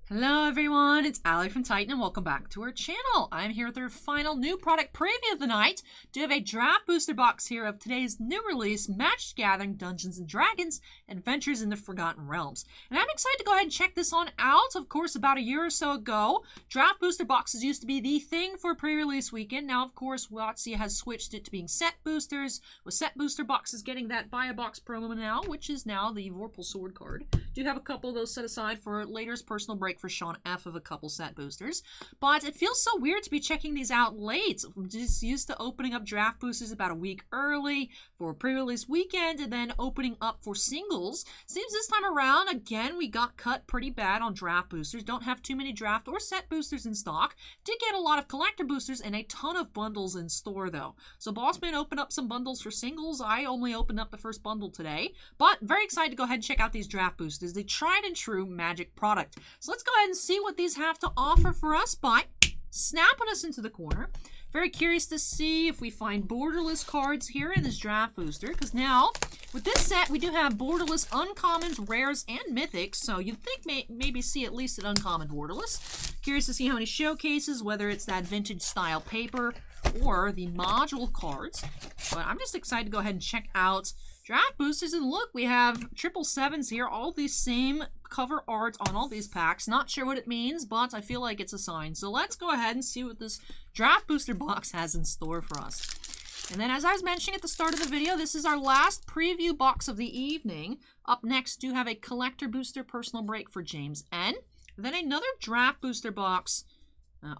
Hello everyone, it's Ali from Titan and welcome back to our channel. I'm here with our final new product preview of the night. Do have a draft booster box here of today's new release, Magic: The Gathering Dungeons & Dragons Adventures in the Forgotten Realms. And I'm excited to go ahead and check this on out. Of course, about a year or so ago, draft booster boxes used to be the thing for pre-release weekend. Now, of course, WotC has switched it to being set boosters, with set booster boxes getting that buy a box promo now, which is now the Vorpal Sword card. Do have a couple of those set aside for later's personal break for Sean F of a couple set boosters, but it feels so weird to be checking these out late. I'm just used to opening up draft boosters about a week early for a pre-release weekend and then opening up for singles. Seems this time around, again, we got cut pretty bad on draft boosters. Don't have too many draft or set boosters in stock. Did get a lot of collector boosters and a ton of bundles in store though. So Bossman opened up some bundles for singles. I only opened up the first bundle today, but very excited to go ahead and check out these draft boosters. The tried and true Magic product. So let's go ahead and see what these have to offer for us by snapping us into the corner. Very curious to see if we find borderless cards here in this draft booster, because now with this set we do have borderless uncommons, rares, and mythics, so you'd think maybe see at least an uncommon borderless. Curious to see how many showcases, whether it's that vintage style paper or the module cards, but I'm just excited to go ahead and check out draft boosters. And look, we have 777s here, all these same cover art on all these packs. Not sure what it means, but I feel like it's a sign. So let's go ahead and see what this draft booster box has in store for us. And then, as I was mentioning at the start of the video, this is our last preview box of the evening. Up next, do have a collector booster personal break for James N. Then another draft booster box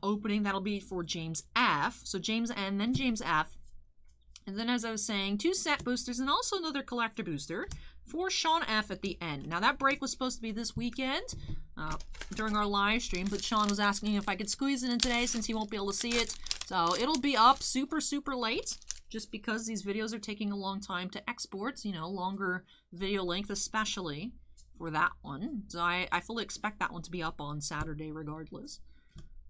opening that'll be for James F. So James N, then James F. And then, as I was saying, 2 set boosters and also another collector booster for Sean F at the end. Now, that break was supposed to be this weekend during our live stream, but Sean was asking if I could squeeze it in today since he won't be able to see it. So it'll be up super late, just because these videos are taking a long time to export, you know, longer video length, especially for that one. So I fully expect that one to be up on Saturday regardless.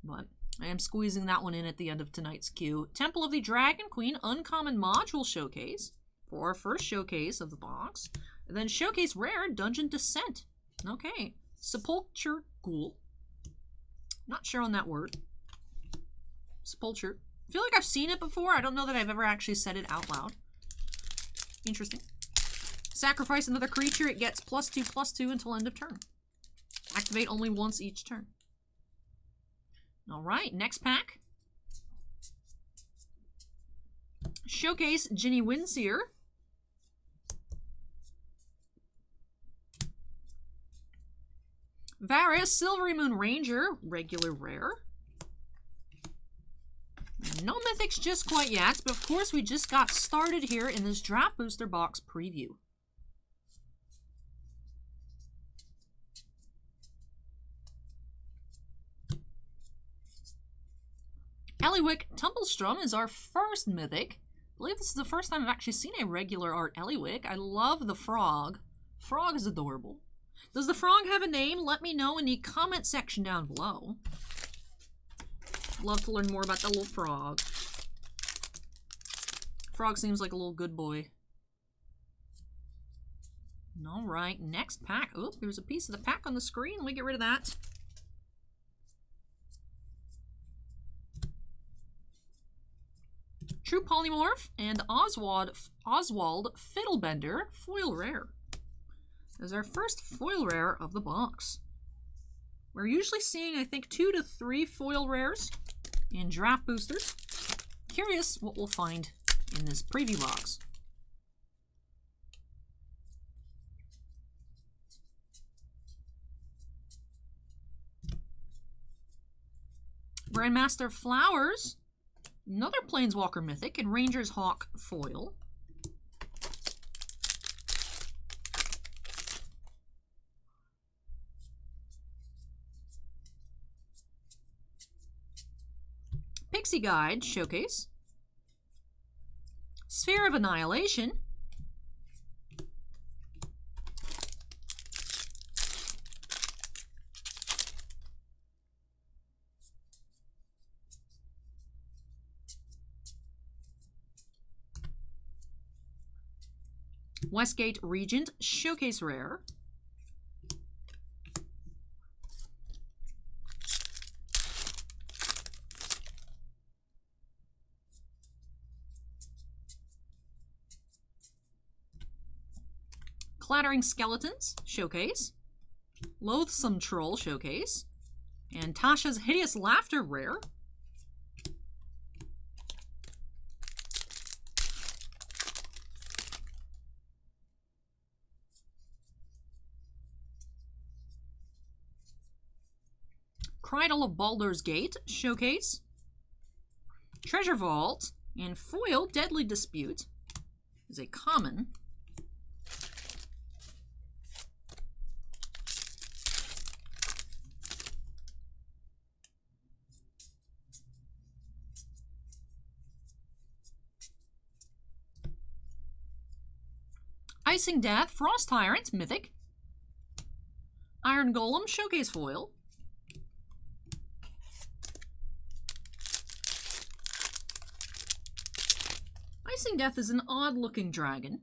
But I am squeezing that one in at the end of tonight's queue. Temple of the Dragon Queen Uncommon Module Showcase for our first showcase of the box. And then Showcase Rare Dungeon Descent. Okay. Sepulture Ghoul. Not sure on that word. Sepulture. I feel like I've seen it before. I don't know that I've ever actually said it out loud. Interesting. Sacrifice another creature. It gets +2/+2 until end of turn. Activate only once each turn. Alright, next pack. Showcase Ginny Windseer. Varus Silvery Moon Ranger, regular rare. No mythics just quite yet, but of course we just got started here in this draft booster box preview. Eliwick Tumblestrum is our first mythic. I believe this is the first time I've actually seen a regular art Eliwick. I love the frog. Frog is adorable. Does the frog have a name? Let me know in the comment section down below. Love to learn more about that little frog. Frog seems like a little good boy. Alright, next pack. Oh, there's a piece of the pack on the screen. Let me get rid of that. True Polymorph and Oswald Fiddlebender foil rare. As our first foil rare of the box. We're usually seeing, I think, 2 to 3 foil rares in draft boosters. Curious what we'll find in this preview box. Grandmaster Flowers. Another Planeswalker Mythic and Ranger's Hawk foil. Pixie Guide Showcase. Sphere of Annihilation. Westgate Regent Showcase Rare. Clattering Skeletons Showcase. Loathsome Troll Showcase. And Tasha's Hideous Laughter rare. Cradle of Baldur's Gate Showcase. Treasure Vault and Foil Deadly Dispute is a common. Icing Death, Frost Tyrant, Mythic. Iron Golem, Showcase Foil. Icing Death is an odd-looking dragon.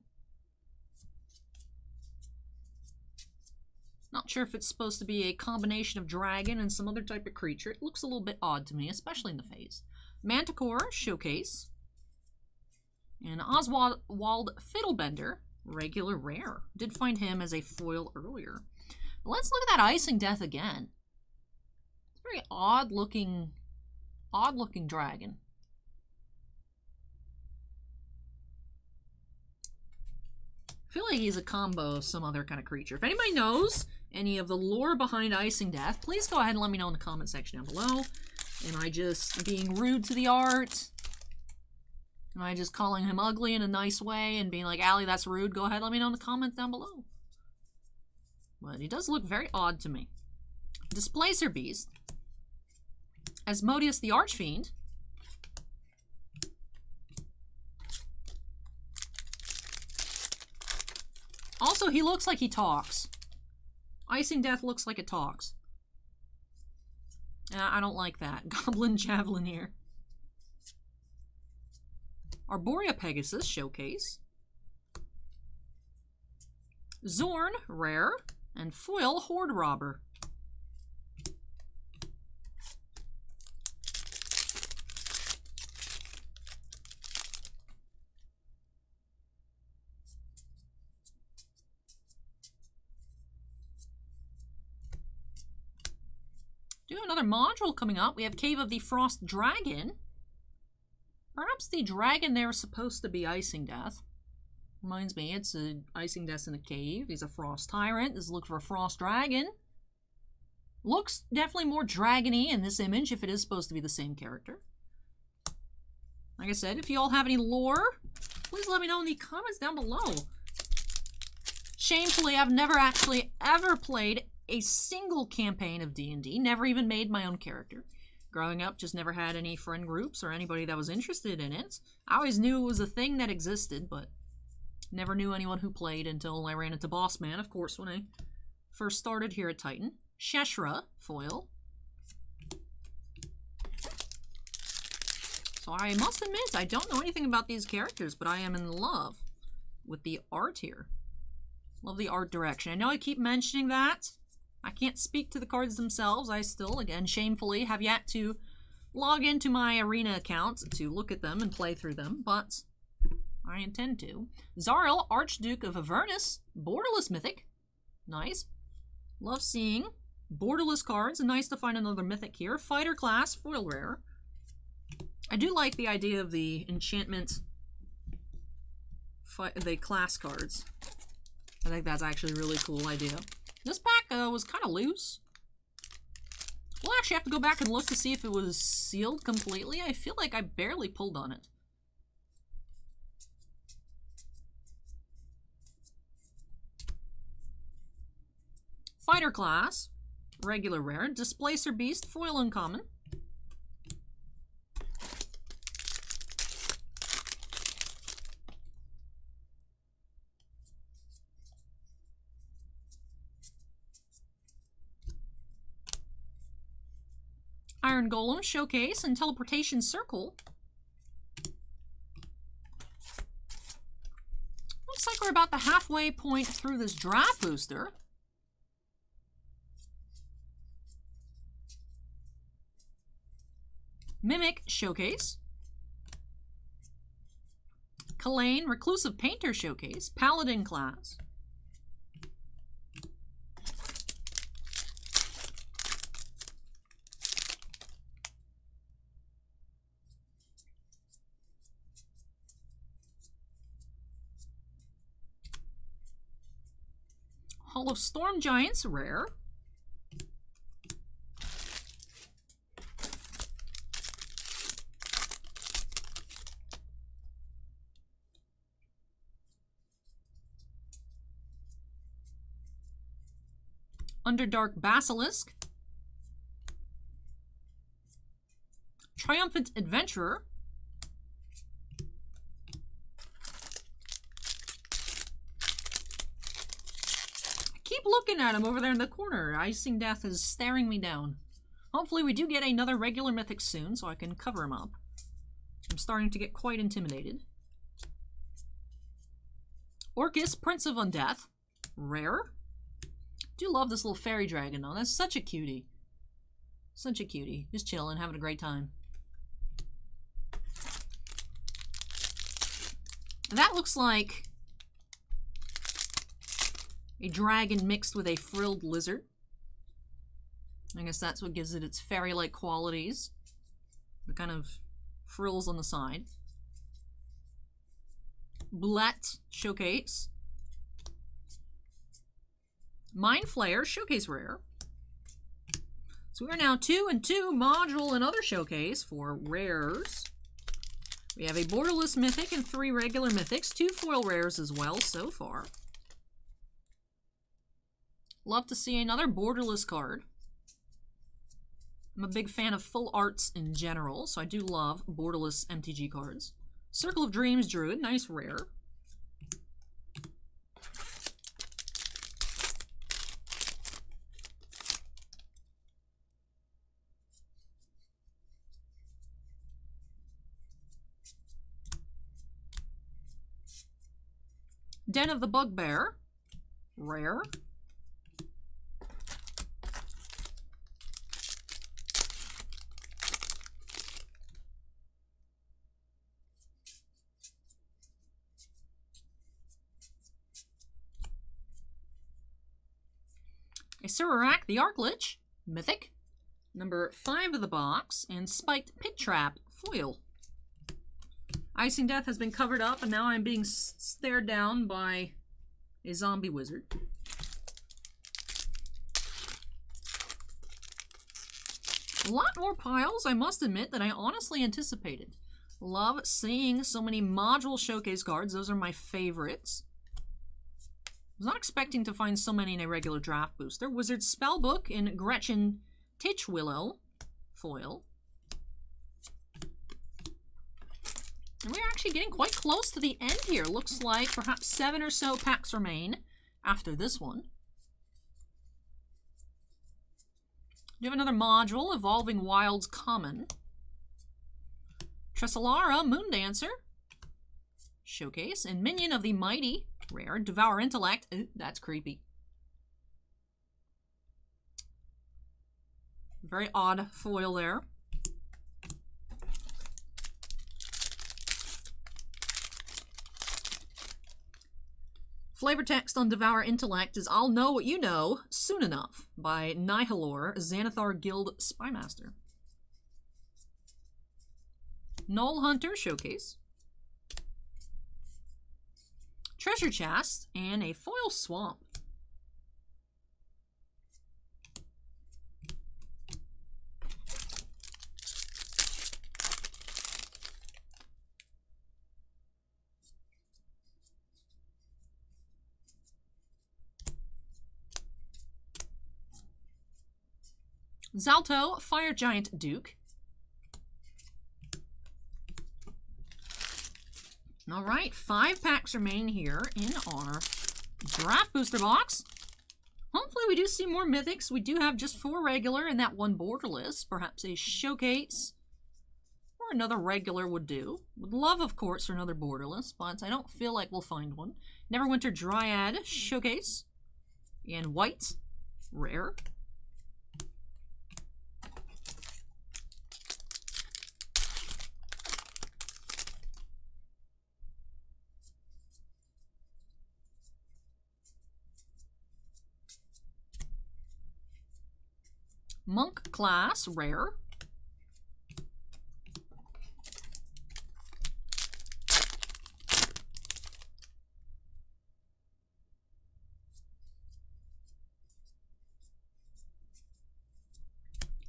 Not sure if it's supposed to be a combination of dragon and some other type of creature. It looks a little bit odd to me, especially in the face. Manticore, Showcase. And Oswald Fiddlebender, regular rare. Did find him as a foil earlier. But let's look at that Icing Death again. It's a very odd-looking dragon. I feel like he's a combo of some other kind of creature. If anybody knows any of the lore behind Icing Death, please go ahead and let me know in the comment section down below. Am I just being rude to the art? Am I just calling him ugly in a nice way and being like, Allie, that's rude? Go ahead, let me know in the comments down below. But he does look very odd to me. Displacer Beast. Asmodeus the Archfiend. Also, he looks like he talks. Icing Death looks like it talks. I don't like that. Goblin Javelineer. Arborea Pegasus Showcase. Zorn, rare. And foil Horde Robber. Do another module coming up. We have Cave of the Frost Dragon. Perhaps the dragon there is supposed to be Icing Death. Reminds me, it's an Icing Death in a cave. He's a Frost Tyrant. This looks for a Frost Dragon. Looks definitely more dragony in this image if it is supposed to be the same character. Like I said, if you all have any lore, please let me know in the comments down below. Shamefully, I've never actually ever played a single campaign of D&D. Never even made my own character. Growing up, just never had any friend groups or anybody that was interested in it. I always knew it was a thing that existed, but never knew anyone who played until I ran into Boss Man, of course, when I first started here at Titan. Sheshra, foil. So I must admit, I don't know anything about these characters, but I am in love with the art here. Love the art direction. I know I keep mentioning that. I can't speak to the cards themselves. I still, again, shamefully, have yet to log into my arena account to look at them and play through them, but I intend to. Zariel, Archduke of Avernus, borderless mythic. Nice. Love seeing borderless cards. Nice to find another mythic here. Fighter class, foil rare. I do like the idea of the enchantment, the class cards. I think that's actually a really cool idea. This pack was kind of loose. We'll actually have to go back and look to see if it was sealed completely. I feel like I barely pulled on it. Fighter class, regular rare. Displacer Beast, foil uncommon. Iron Golem, Showcase, and Teleportation Circle. Looks like we're about the halfway point through this draft booster. Mimic, Showcase. Kalane, Reclusive Painter Showcase. Paladin class. Hall of Storm Giants, rare. Underdark Basilisk. Triumphant Adventurer. Keep looking at him over there in the corner. Icing Death is staring me down. Hopefully we do get another regular mythic soon so I can cover him up. I'm starting to get quite intimidated. Orcus, Prince of Undeath. Rare. Do love this little fairy dragon though. That's such a cutie. Such a cutie. Just chilling, having a great time. That looks like a dragon mixed with a frilled lizard. I guess that's what gives it its fairy-like qualities. The kind of frills on the side. Bullet Showcase. Mind Flayer Showcase rare. So we are now 2 and 2 module and other showcase for rares. We have a borderless mythic and 3 regular mythics, 2 foil rares as well so far. Love to see another borderless card. I'm a big fan of full arts in general, so I do love borderless MTG cards. Circle of Dreams Druid, nice rare. Den of the Bugbear, rare. A Surarak the Arclich, mythic. Number 5 of the box, and Spiked Pit Trap, foil. Icing Death has been covered up, and now I'm being stared down by a zombie wizard. A lot more piles, I must admit, than I honestly anticipated. Love seeing so many module showcase cards. Those are my favorites. I was not expecting to find so many in a regular draft booster. Wizard Spellbook in Gretchen Titchwillow, foil. And we're actually getting quite close to the end here. Looks like perhaps 7 or so packs remain after this one. We have another module, Evolving Wilds Common. Tresselara, Moondancer. Showcase. And Minion of the Mighty, rare. Devour Intellect. Ooh, that's creepy. Very odd foil there. Flavor text on Devour Intellect is I'll Know What You Know Soon Enough by Nihilor, Xanathar Guild Spymaster. Null Hunter Showcase. Treasure Chest, and a foil swamp. Zalto, Fire Giant Duke. All right, 5 packs remain here in our draft booster box. Hopefully we do see more mythics. We do have just 4 regular and that 1 borderless. Perhaps a showcase or another regular would do. Would love, of course, for another borderless, but I don't feel like we'll find one. Neverwinter Dryad Showcase. And white, rare. Monk Class, rare.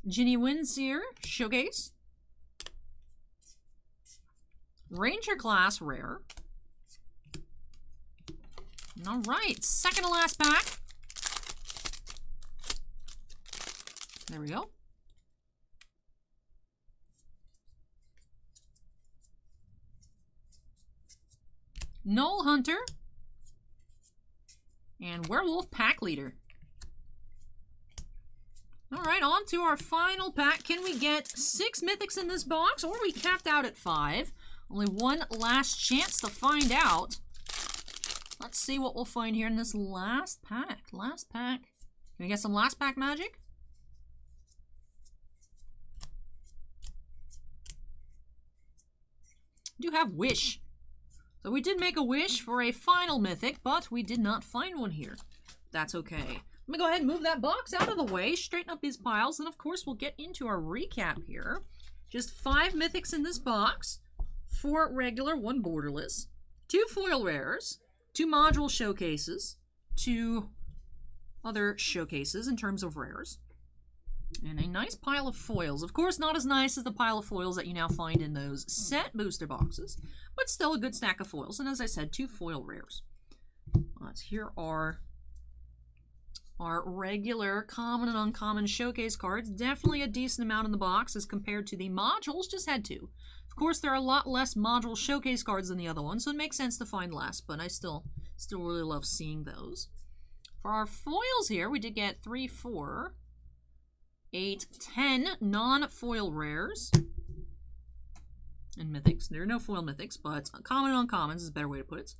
Ginny wins here. Showcase. Ranger class rare. All right, second to last pack. There we go. Knoll Hunter. And Werewolf Pack Leader. All right, on to our final pack. Can we get 6 mythics in this box, or are we capped out at 5? Only one last chance to find out. Let's see what we'll find here in this last pack. Last pack. Can we get some last pack magic? We do have Wish. So we did make a wish for a final mythic, but we did not find one here. That's okay. Let me go ahead and move that box out of the way, straighten up these piles, and of course we'll get into our recap here. Just 5 mythics in this box, 4 regular, 1 borderless, 2 foil rares, 2 module showcases, 2 other showcases in terms of rares, and a nice pile of foils. Of course, not as nice as the pile of foils that you now find in those set booster boxes, but still a good stack of foils. And as I said, 2 foil rares. Here are our regular common and uncommon showcase cards. Definitely a decent amount in the box as compared to the modules. Just had 2. Of course, there are a lot less module showcase cards than the other ones, so it makes sense to find less, but I still really love seeing those. For our foils here, we did get 3, 4, 8, 10 non-foil rares and mythics. There are no foil mythics, but common and uncommons is a better way to put it.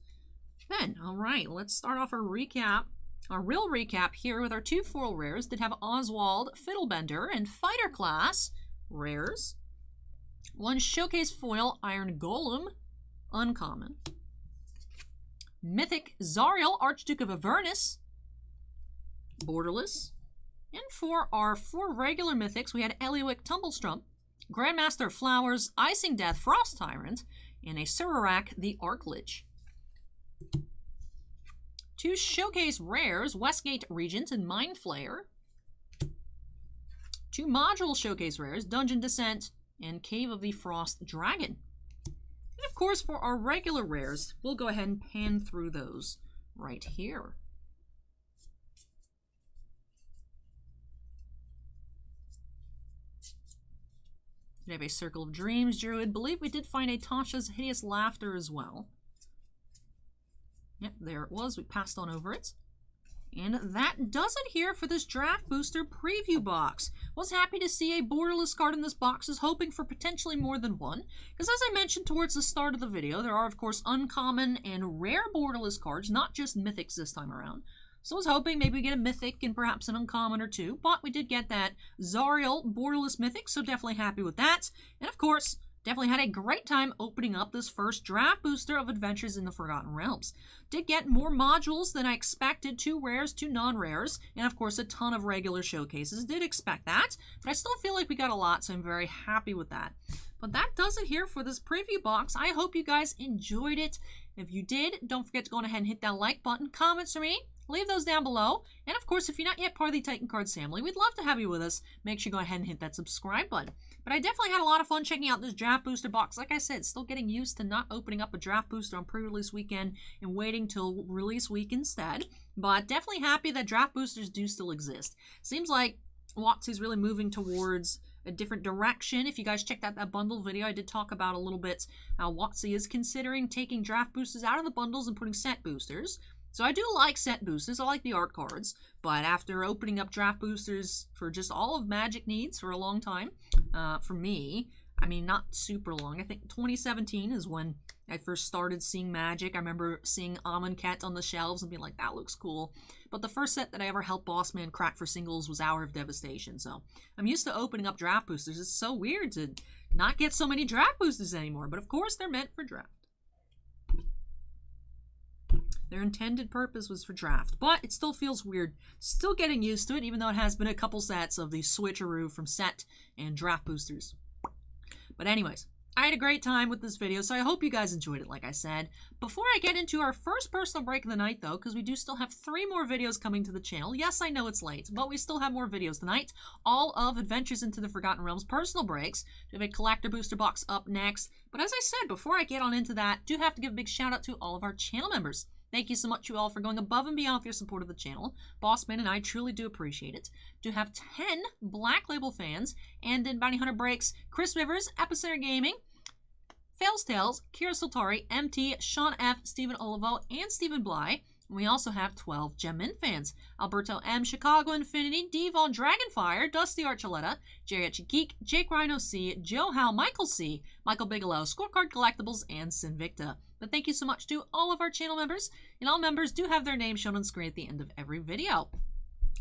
Then, all right, let's start off our recap. Our real recap here with our 2 foil rares that have Oswald, Fiddlebender, and Fighter class rares. 1 showcase foil Iron Golem, uncommon. Mythic Zariel, Archduke of Avernus, borderless. And for our 4 regular mythics, we had Eliwick Tumblestrum, Grandmaster of Flowers, Icing Death, Frost Tyrant, and a Sururak the Arclich. 2 showcase rares, Westgate Regent and Mind Flayer. 2 module showcase rares, Dungeon Descent and Cave of the Frost Dragon. And of course, for our regular rares, we'll go ahead and pan through those right here. We have a Circle of Dreams Druid. Believe we did find a Tasha's Hideous Laughter as well. Yep, there it was. We passed on over it. And that does it here for this Draft Booster preview box. Was happy to see a borderless card in this box. Is hoping for potentially more than one. Because as I mentioned towards the start of the video, there are of course uncommon and rare borderless cards, not just mythics this time around. So I was hoping maybe we get a mythic and perhaps an uncommon or 2, but we did get that Zariel borderless mythic, so definitely happy with that. And of course, definitely had a great time opening up this first draft booster of Adventures in the Forgotten Realms. Did get more modules than I expected, 2 rares, 2 non-rares, and of course a ton of regular showcases. Did expect that, but I still feel like we got a lot, so I'm very happy with that. But that does it here for this preview box. I hope you guys enjoyed it. If you did, don't forget to go ahead and hit that like button. Comments for me, leave those down below. And of course, if you're not yet part of the Titan Cards family, we'd love to have you with us. Make sure you go ahead and hit that subscribe button. But I definitely had a lot of fun checking out this draft booster box. Like I said, still getting used to not opening up a draft booster on pre-release weekend and waiting till release week instead. But definitely happy that draft boosters do still exist. Seems like WotC's really moving towards a different direction. If you guys checked out that bundle video, I did talk about a little bit how WotC is considering taking draft boosters out of the bundles and putting set boosters. So I do like set boosters, I like the art cards, but after opening up draft boosters for just all of Magic needs for a long time, for me, I mean not super long, I think 2017 is when I first started seeing Magic. I remember seeing Amonkhet on the shelves and being like, that looks cool. But the first set that I ever helped Bossman crack for singles was Hour of Devastation, so I'm used to opening up draft boosters. It's so weird to not get so many draft boosters anymore, but of course they're meant for draft. Their intended purpose was for draft, but it still feels weird. Still getting used to it, even though it has been a couple sets of the switcheroo from set and draft boosters. But anyways, I had a great time with this video, so I hope you guys enjoyed it, like I said. Before I get into our first personal break of the night, though, because we do still have 3 more videos coming to the channel. Yes, I know it's late, but we still have more videos tonight. All of Adventures into the Forgotten Realms personal breaks. We have a collector booster box up next. But as I said, before I get on into that, do have to give a big shout out to all of our channel members. Thank you so much, you all, for going above and beyond with your support of the channel. Bossman and I truly do appreciate it. Do have 10 Black Label fans, and in Bounty Hunter Breaks, Chris Rivers, Epicenter Gaming, Fails Tales, Kira Soltari, MT, Sean F, Stephen Olivo, and Stephen Bly. And we also have 12 Gem Min fans. Alberto M, Chicago Infinity, Devon Dragonfire, Dusty Archuleta, Jerry Geek, Jake Rhino C, Joe Howe, Michael C, Michael Bigelow, Scorecard Collectibles, and Sinvicta. But thank you so much to all of our channel members, and all members do have their names shown on screen at the end of every video.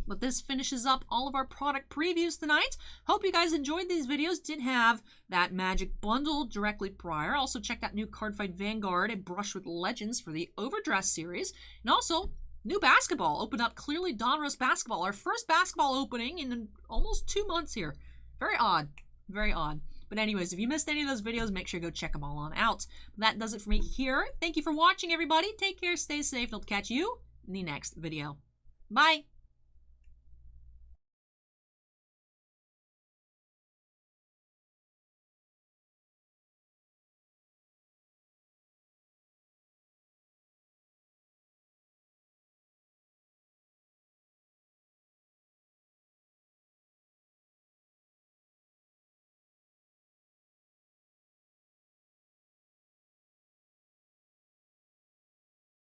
But this finishes up all of our product previews tonight. Hope you guys enjoyed these videos. Did have that magic bundle directly prior. Also checked out new Cardfight Vanguard and Brush with Legends for the Overdress series. And also new basketball opened up, clearly Donruss basketball. Our first basketball opening in almost 2 months here. Very odd. Very odd. But anyways, if you missed any of those videos, make sure you go check them all on out. That does it for me here. Thank you for watching, everybody. Take care, stay safe, and I'll catch you in the next video. Bye!